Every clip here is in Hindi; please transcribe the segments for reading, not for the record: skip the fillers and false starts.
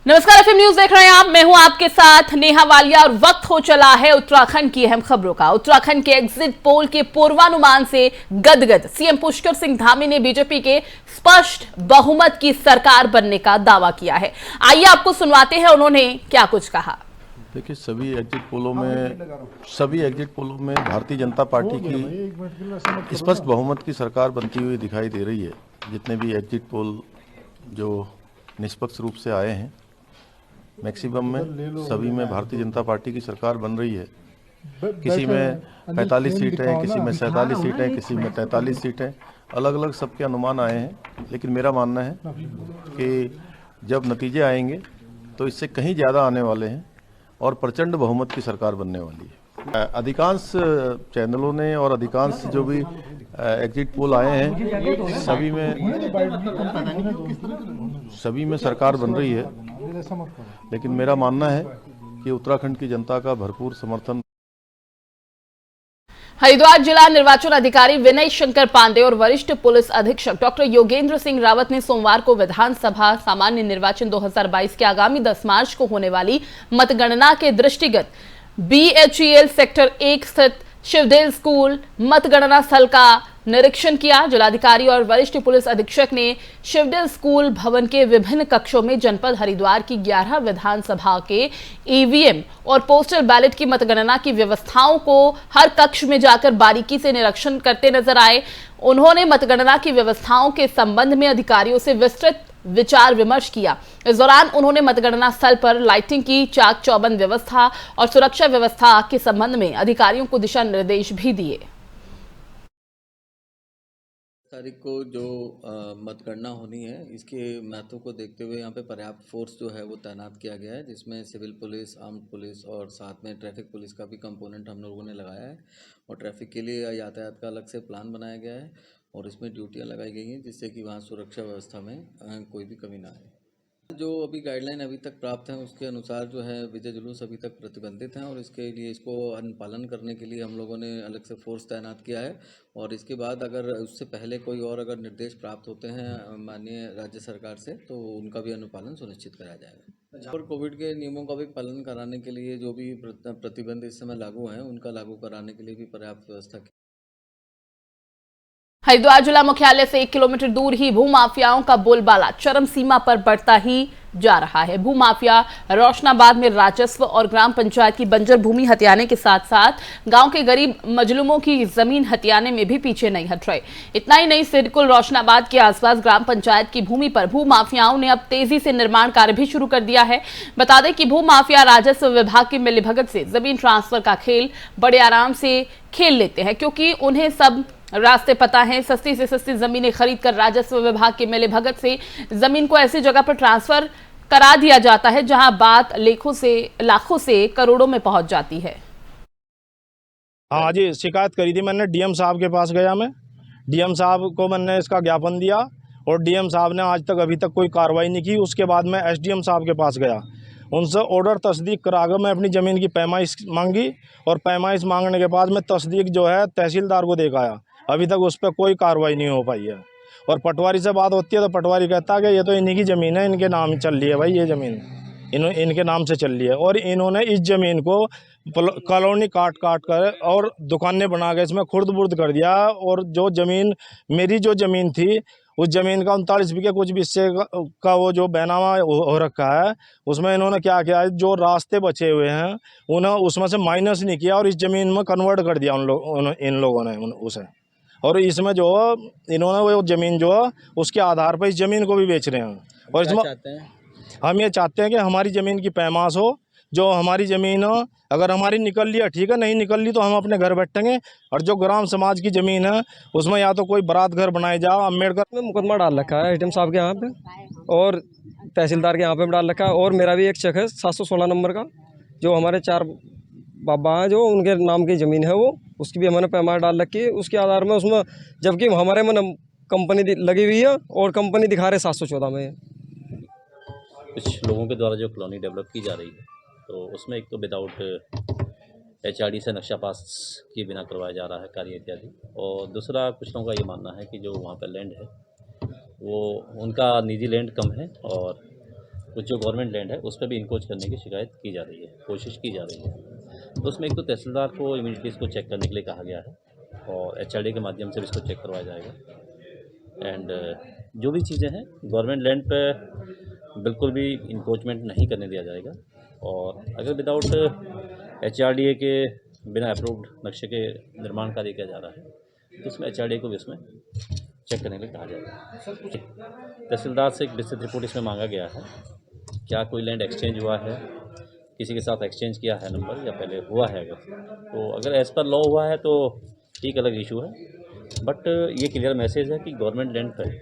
नमस्कार, एफएम न्यूज देख रहे हैं आप। मैं हूं आपके साथ नेहा वालिया और वक्त हो चला है उत्तराखंड की अहम खबरों का। उत्तराखंड के एग्जिट पोल के पूर्वानुमान से गदगद सीएम पुष्कर सिंह धामी ने बीजेपी के स्पष्ट बहुमत की सरकार बनने का दावा किया है। आइए आपको सुनवाते हैं उन्होंने क्या कुछ कहा। देखिए, सभी एग्जिट पोलों में भारतीय जनता पार्टी की स्पष्ट बहुमत की सरकार बनती हुई दिखाई दे रही है। जितने भी एग्जिट पोल जो निष्पक्ष रूप से आए हैं, मैक्सिमम में सभी में भारतीय जनता पार्टी की सरकार बन रही है। किसी में 45 सीटें हैं, किसी में 47 सीटें, किसी में 43 सीटें, अलग अलग सबके अनुमान आए हैं। लेकिन मेरा मानना है कि जब नतीजे आएंगे तो इससे कहीं ज़्यादा आने वाले हैं और प्रचंड बहुमत की सरकार बनने वाली है। अधिकांश चैनलों ने और अधिकांश जो भी एग्जिट पोल आए हैं, सभी में सरकार बन रही है। लेकिन मेरा मानना है कि उत्तराखंड की जनता का भरपूर समर्थन। हरिद्वार जिला निर्वाचन अधिकारी विनय शंकर पांडे और वरिष्ठ पुलिस अधीक्षक डॉक्टर योगेंद्र सिंह रावत ने सोमवार को विधानसभा सामान्य निर्वाचन 2022 के आगामी 10 मार्च को होने वाली मतगणना के दृष्टिगत BHEL सेक्टर 1 स्थित शिवदेल स्कूल मतगणना स्थल का निरीक्षण किया। जिलाधिकारी और वरिष्ठ पुलिस अधीक्षक ने शिवदेल स्कूल भवन के विभिन्न कक्षों में जनपद हरिद्वार की 11 विधानसभा के EVM और पोस्टल बैलेट की मतगणना की व्यवस्थाओं को हर कक्ष में जाकर बारीकी से निरीक्षण करते नजर आए। उन्होंने मतगणना की व्यवस्थाओं के संबंध में अधिकारियों से विस्तृत विचार विमर्श किया। इस दौरान उन्होंने मतगणना स्थल पर लाइटिंग की चाक चौबंद व्यवस्था और सुरक्षा व्यवस्था के संबंध में अधिकारियों को दिशा निर्देश भी दिए। तारीख को जो मतगणना होनी है, इसके महत्व को देखते हुए यहाँ पे पर्याप्त फोर्स जो है वो तैनात किया गया है, जिसमें सिविल पुलिस, आर्म्ड पुलिस और साथ में ट्रैफिक पुलिस का भी कंपोनेंट हम लोगों ने लगाया है। और ट्रैफिक के लिए यातायात का अलग से प्लान बनाया गया है और इसमें ड्यूटियाँ लगाई गई हैं, जिससे कि वहाँ सुरक्षा व्यवस्था में कोई भी कमी ना आए। जो अभी गाइडलाइन अभी तक प्राप्त हैं, उसके अनुसार जो है विजय जुलूस अभी तक प्रतिबंधित हैं और इसके लिए इसको अनुपालन करने के लिए हम लोगों ने अलग से फोर्स तैनात किया है। और इसके बाद अगर उससे पहले कोई और अगर निर्देश प्राप्त होते हैं माननीय राज्य सरकार से, तो उनका भी अनुपालन सुनिश्चित कराया जाएगा। और कोविड के नियमों का भी पालन कराने के लिए जो भी प्रतिबंध इस समय लागू हैं, उनका लागू कराने के लिए भी पर्याप्त व्यवस्था की। हरिद्वार जिला मुख्यालय से 1 किलोमीटर दूर ही भूमाफियाओं का बोलबाला चरम सीमा पर बढ़ता ही जा रहा है। भूमाफिया रोशनाबाद में राजस्व और ग्राम पंचायत की बंजर भूमि हथियाने के साथ साथ गांव के गरीब मजलूमों की जमीन हथियाने में भी पीछे नहीं हट रहे। इतना ही नहीं, सिरकुल रोशनाबाद के आसपास ग्राम पंचायत की भूमि पर भूमाफियाओं ने अब तेजी से निर्माण कार्य भी शुरू कर दिया है। बता दें कि भूमाफिया राजस्व विभाग की मिलीभगत से जमीन ट्रांसफर का खेल बड़े आराम से खेल लेते हैं, क्योंकि उन्हें सब रास्ते पता हैं। सस्ती से सस्ती जमीनें खरीद कर राजस्व विभाग के मिले भगत से जमीन को ऐसी जगह पर ट्रांसफर करा दिया जाता है जहां बात लाखों से करोड़ों में पहुंच जाती है। हाँ जी, शिकायत करी थी मैंने। डीएम साहब के पास गया मैं, डीएम साहब को मैंने इसका ज्ञापन दिया और डीएम साहब ने आज तक अभी तक कोई कार्रवाई नहीं की। उसके बाद मैं एसडीएम साहब के पास गया, उनसे ऑर्डर तस्दीक कराकर मैं अपनी ज़मीन की पैमाइश मांगी और पैमाइश मांगने के बाद मैं तस्दीक जो है तहसीलदार को दे आया। अभी तक उस पर कोई कार्रवाई नहीं हो पाई है। और पटवारी से बात होती है तो पटवारी कहता है कि ये तो इन्हीं की ज़मीन है, इनके नाम चल रही है भाई, ये ज़मीन इनके नाम से चल रही है। और इन्होंने इस ज़मीन को कॉलोनी काट कर और दुकानें बना के इसमें खुर्द बुर्द कर दिया। और जो ज़मीन मेरी जो ज़मीन थी, उस ज़मीन का 39 बीघे कुछ हिस्से का वो जो बैनामा हो रखा है, उसमें इन्होंने क्या किया है, जो रास्ते बचे हुए हैं उन्हें उसमें से माइनस नहीं किया और इस ज़मीन में कन्वर्ट कर दिया इन लोगों ने उसे। और इसमें जो इन्होंने वो ज़मीन जो उसके आधार पर इस ज़मीन को भी बेच रहे हैं। और इसमें हम ये चाहते हैं कि हमारी ज़मीन की पैमाश हो। जो हमारी ज़मीन हो, अगर हमारी निकल लिया ठीक है, नहीं निकल ली तो हम अपने घर बैठेंगे। और जो ग्राम समाज की ज़मीन है उसमें या तो कोई बारात घर बनाए जाओ। अम्बेडकर में मुकदमा डाल रखा है एसडीएम साहब के यहाँ पे और तहसीलदार के यहाँ पे डाल रखा है। और मेरा भी एक चेक है 716 नंबर का, जो हमारे 4 बाबा हैं जो उनके नाम की ज़मीन है, वो उसकी भी हमने पैमाइश डाल रखी है। उसके आधार में उसमें, जबकि हमारे में कंपनी लगी हुई है और कंपनी दिखा रहे 714 में। कुछ लोगों के द्वारा जो कॉलोनी डेवलप की जा रही है, तो उसमें एक तो विदाउट HRD से नक्शा पास किए बिना करवाया जा रहा है कार्य इत्यादि। और दूसरा, कुछ लोगों का ये मानना है कि जो वहाँ पर लैंड है वो उनका निजी लैंड कम है और कुछ जो गवर्नमेंट लैंड है उस पर भी इंक्रोच करने की शिकायत की जा रही है, कोशिश की जा रही है। तो उसमें एक तो तहसीलदार को इमीडिएटली इसको चेक करने के लिए कहा गया है और एचआरडी के माध्यम से भी इसको चेक करवाया जाएगा। एंड जो भी चीज़ें हैं गवर्नमेंट लैंड पे बिल्कुल भी इंक्रोचमेंट नहीं करने दिया जाएगा। और अगर विदाउट एचआरडीए के बिना अप्रूव्ड नक्शे के निर्माण कार्य किया जा रहा है तो उसमें एचआरडीए को भी उसमें चेक करने के लिए कहा जाएगा। तहसीलदार से एक विस्तृत रिपोर्ट इसमें मांगा गया है, क्या कोई लैंड एक्सचेंज हुआ है, किसी के साथ एक्सचेंज किया है नंबर या पहले हुआ है। अगर एज़ पर लॉ हुआ है तो एक अलग इशू है, बट ये क्लियर मैसेज है कि गवर्नमेंट लैंड पर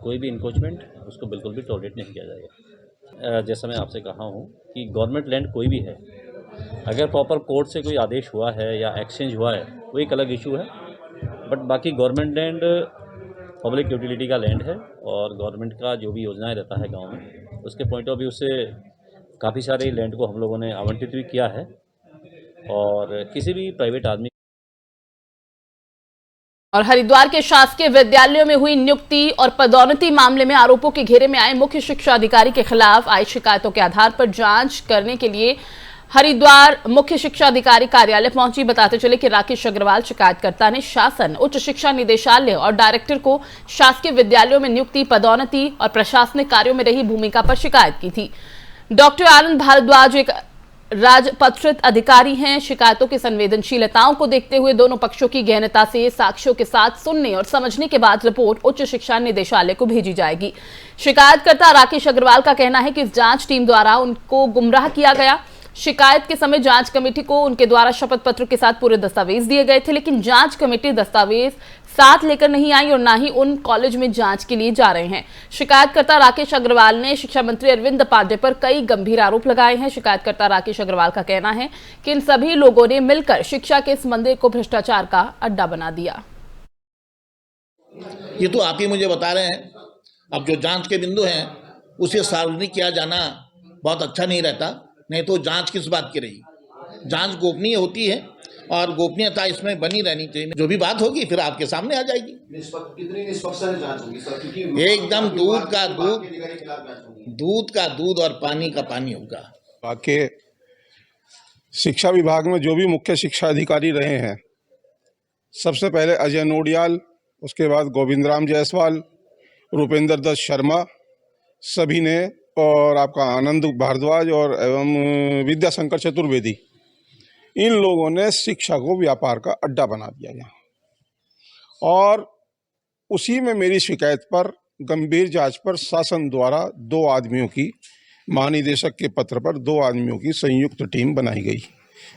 कोई भी इंक्रोचमेंट उसको बिल्कुल भी टॉलरेट नहीं किया जाएगा। जैसा मैं आपसे कहा हूँ कि गवर्नमेंट लैंड कोई भी है, अगर प्रॉपर कोर्ट से कोई आदेश हुआ है या एक्सचेंज हुआ है वो एक अलग इशू है, बट बाकी गवर्नमेंट लैंड पब्लिक यूटिलिटी का लैंड है और गवर्नमेंट का जो भी योजनाएं रहता है गांव में उसके पॉइंट ऑफ व्यू से काफ़ी सारे लैंड को हम लोगों ने आवंटित भी किया है। और किसी भी प्राइवेट आदमी और हरिद्वार के शासकीय विद्यालयों में हुई नियुक्ति और पदोन्नति मामले में आरोपों के घेरे में आए मुख्य शिक्षा अधिकारी के खिलाफ आई शिकायतों के आधार पर जांच करने के लिए हरिद्वार मुख्य शिक्षा अधिकारी कार्यालय पहुंची। बताते चले कि राकेश अग्रवाल शिकायतकर्ता ने शासन, उच्च शिक्षा निदेशालय और डायरेक्टर को शासकीय विद्यालयों में नियुक्ति, पदोन्नति और प्रशासनिक कार्यों में रही भूमिका पर शिकायत की थी। डॉक्टर आनंद भारद्वाज एक राजपत्रित अधिकारी हैं। शिकायतों की संवेदनशीलताओं को देखते हुए दोनों पक्षों की गहनता से साक्ष्यों के साथ सुनने और समझने के बाद रिपोर्ट उच्च शिक्षा निदेशालय को भेजी जाएगी। शिकायतकर्ता राकेश अग्रवाल का कहना है कि इस जांच टीम द्वारा उनको गुमराह किया गया। शिकायत के समय जांच कमेटी को उनके द्वारा शपथ पत्र के साथ पूरे दस्तावेज दिए गए थे, लेकिन जांच कमेटी दस्तावेज साथ लेकर नहीं आई और ना ही उन कॉलेज में जांच के लिए जा रहे हैं। शिकायतकर्ता राकेश अग्रवाल ने शिक्षा मंत्री अरविंद पांडे पर कई गंभीर आरोप लगाए हैं। शिकायतकर्ता राकेश अग्रवाल का कहना है कि इन सभी लोगों ने मिलकर शिक्षा के इस मंदिर को भ्रष्टाचार का अड्डा बना दिया। ये तो आप ही मुझे बता रहे हैं। अब जो जांच के बिंदु हैं उसे सार्वजनिक किया जाना बहुत अच्छा नहीं रहता, नहीं तो जांच किस बात की रही। जांच गोपनीय होती है और गोपनीयता इसमें बनी रहनी चाहिए। जो भी बात होगी फिर आपके सामने आ जाएगी। कितनी निष्पक्षता से जांच होगी सर? क्योंकि एकदम दूध का दूध और पानी का पानी होगा। बाकी शिक्षा विभाग में जो भी मुख्य शिक्षा अधिकारी रहे हैं, सबसे पहले अजय नोडियाल, उसके बाद गोविंद राम जायसवाल, रूपेंद्र दत्त शर्मा, सभी ने, और आपका आनंद भारद्वाज और एवं विद्याशंकर चतुर्वेदी, इन लोगों ने शिक्षा को व्यापार का अड्डा बना दिया यहाँ। और उसी में मेरी शिकायत पर, गंभीर जांच पर शासन द्वारा 2 आदमियों की, महानिदेशक के पत्र पर 2 आदमियों की संयुक्त टीम बनाई गई,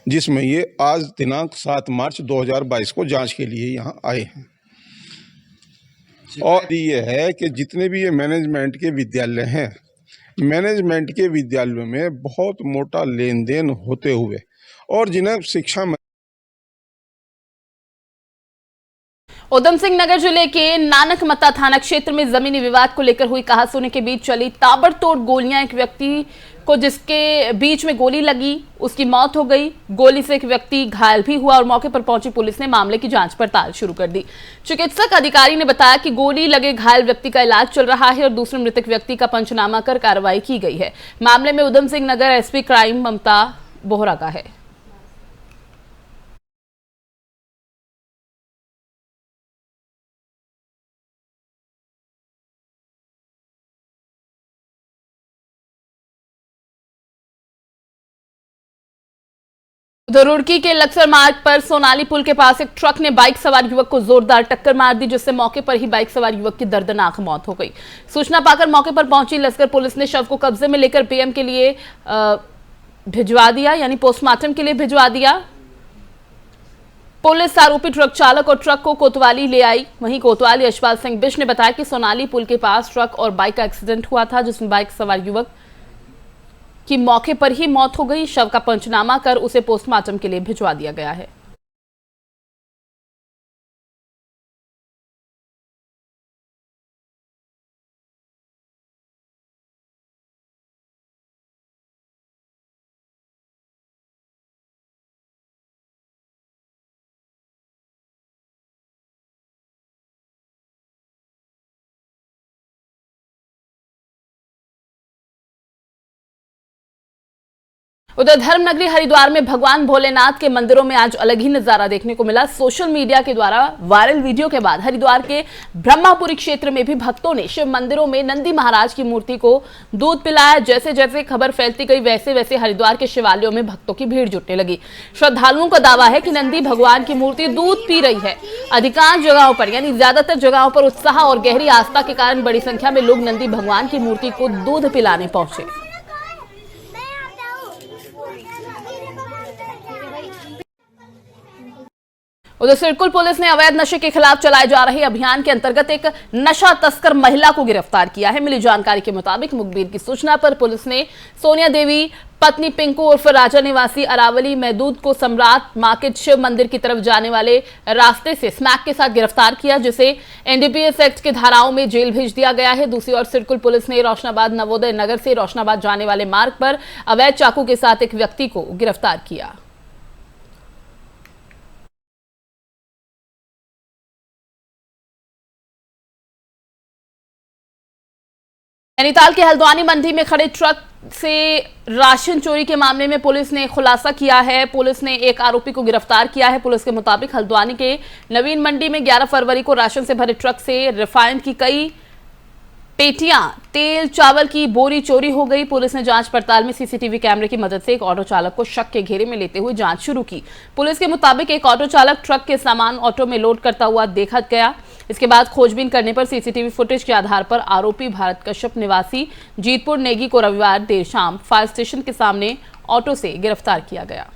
जिसमें ये आज दिनांक 7 मार्च 2022 को जांच के लिए यहाँ आए हैं। और ये है कि जितने भी ये मैनेजमेंट के विद्यालय हैं, मैनेजमेंट के विद्यालयों में बहुत मोटा लेन देन होते हुए और जिन्हें शिक्षा में उधम सिंह नगर जिले के नानकमता थाना क्षेत्र में जमीनी विवाद को लेकर हुई कहासुनी के बीच चली ताबड़तोड़ गोलियां, एक व्यक्ति को जिसके बीच में गोली लगी उसकी मौत हो गई। गोली से एक व्यक्ति घायल भी हुआ और मौके पर पहुंची पुलिस ने मामले की जांच पड़ताल शुरू कर दी। चिकित्सक अधिकारी ने बताया कि गोली लगे घायल व्यक्ति का इलाज चल रहा है और दूसरे मृतक व्यक्ति का पंचनामा कर कार्रवाई की गई है। मामले में उधम सिंह नगर एसपी क्राइम ममता बोहरा का है। उधर रुड़की के लक्सर मार्ग पर सोनाली पुल के पास एक ट्रक ने बाइक सवार युवक को जोरदार टक्कर मार दी, जिससे मौके पर ही बाइक सवार युवक की दर्दनाक मौत हो गई। सूचना पाकर मौके पर पहुंची लश्कर पुलिस ने शव को कब्जे में लेकर पीएम के लिए भिजवा दिया, यानी पोस्टमार्टम के लिए भिजवा दिया। पुलिस आरोपी ट्रक चालक और ट्रक को कोतवाली ले आई। वहीं कोतवाली यशपाल सिंह बिश ने बताया कि सोनाली पुल के पास ट्रक और बाइक का एक्सीडेंट हुआ था, जिसमें बाइक सवार युवक की मौके पर ही मौत हो गई। शव का पंचनामा कर उसे पोस्टमार्टम के लिए भिजवा दिया गया है। उधर धर्म नगरी हरिद्वार में भगवान भोलेनाथ के मंदिरों में आज अलग ही नजारा देखने को मिला। सोशल मीडिया के द्वारा वायरल वीडियो के बाद हरिद्वार के ब्रह्मापुरी क्षेत्र में भी भक्तों ने शिव मंदिरों में नंदी महाराज की मूर्ति को दूध पिलाया। जैसे जैसे खबर फैलती गई वैसे वैसे हरिद्वार के शिवालयों में भक्तों की भीड़ जुटने लगी। श्रद्धालुओं का दावा है कि नंदी भगवान की मूर्ति दूध पी रही है। अधिकांश जगहों पर यानी ज्यादातर जगहों पर उत्साह और गहरी आस्था के कारण बड़ी संख्या में लोग नंदी भगवान की मूर्ति को दूध पिलाने पहुंचे। उधर सिरकुल पुलिस ने अवैध नशे के खिलाफ चलाए जा रहे अभियान के अंतर्गत एक नशा तस्कर महिला को गिरफ्तार किया है। मिली जानकारी के मुताबिक मुखबिर की सूचना पर पुलिस ने सोनिया देवी पत्नी पिंकू उर्फ राजा निवासी अरावली महदूद को सम्राट मार्केट शिव मंदिर की तरफ जाने वाले रास्ते से स्मैक के साथ गिरफ्तार किया, जिसे एनडीपीएस एक्ट की धाराओं में जेल भेज दिया गया है। दूसरी ओर सिरकुल पुलिस ने रोशनाबाद नवोदय नगर से रोशनाबाद जाने वाले मार्ग पर अवैध चाकू के साथ एक व्यक्ति को गिरफ्तार किया। नैनीताल के हल्द्वानी मंडी में खड़े ट्रक से राशन चोरी के मामले में पुलिस ने खुलासा किया है। पुलिस ने एक आरोपी को गिरफ्तार किया है। पुलिस के मुताबिक हल्द्वानी के नवीन मंडी में 11 फरवरी को राशन से भरे ट्रक से रिफाइंड की कई पेटियां तेल चावल की बोरी चोरी हो गई। पुलिस ने जांच पड़ताल में सीसीटीवी कैमरे की मदद से एक ऑटो चालक को शक के घेरे में लेते हुए जांच शुरू की। पुलिस के मुताबिक एक ऑटो चालक ट्रक के सामान ऑटो में लोड करता हुआ देखा गया। इसके बाद खोजबीन करने पर सीसीटीवी फुटेज के आधार पर आरोपी भारत कश्यप निवासी जीतपुर नेगी को रविवार देर शाम फायर स्टेशन के सामने ऑटो से गिरफ्तार किया गया।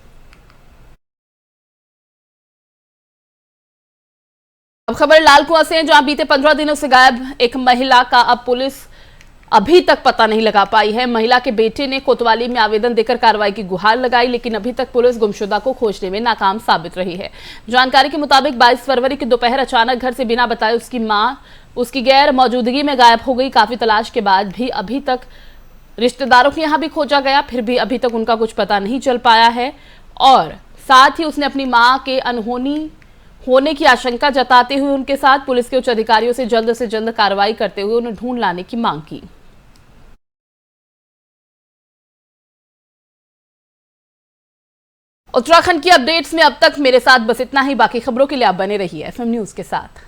अब खबर लालकुआं से है, जहां बीते 15 दिनों से गायब एक महिला का अब पुलिस अभी तक पता नहीं लगा पाई है। महिला के बेटे ने कोतवाली में आवेदन देकर कार्रवाई की गुहार लगाई, लेकिन अभी तक पुलिस गुमशुदा को खोजने में नाकाम साबित रही है। जानकारी के मुताबिक 22 फरवरी की दोपहर अचानक घर से बिना बताए उसकी मां उसकी गैर मौजूदगी में गायब हो गई। काफी तलाश के बाद भी अभी तक रिश्तेदारों के यहाँ भी खोजा गया, फिर भी अभी तक उनका कुछ पता नहीं चल पाया है। और साथ ही उसने अपनी मां के अनहोनी होने की आशंका जताते हुए उनके साथ पुलिस के उच्च अधिकारियों से जल्द कार्रवाई करते हुए उन्हें ढूंढ लाने की मांग की। उत्तराखंड की अपडेट्स में अब तक मेरे साथ बस इतना ही। बाकी खबरों के लिए आप बने रहिए एफएम न्यूज के साथ।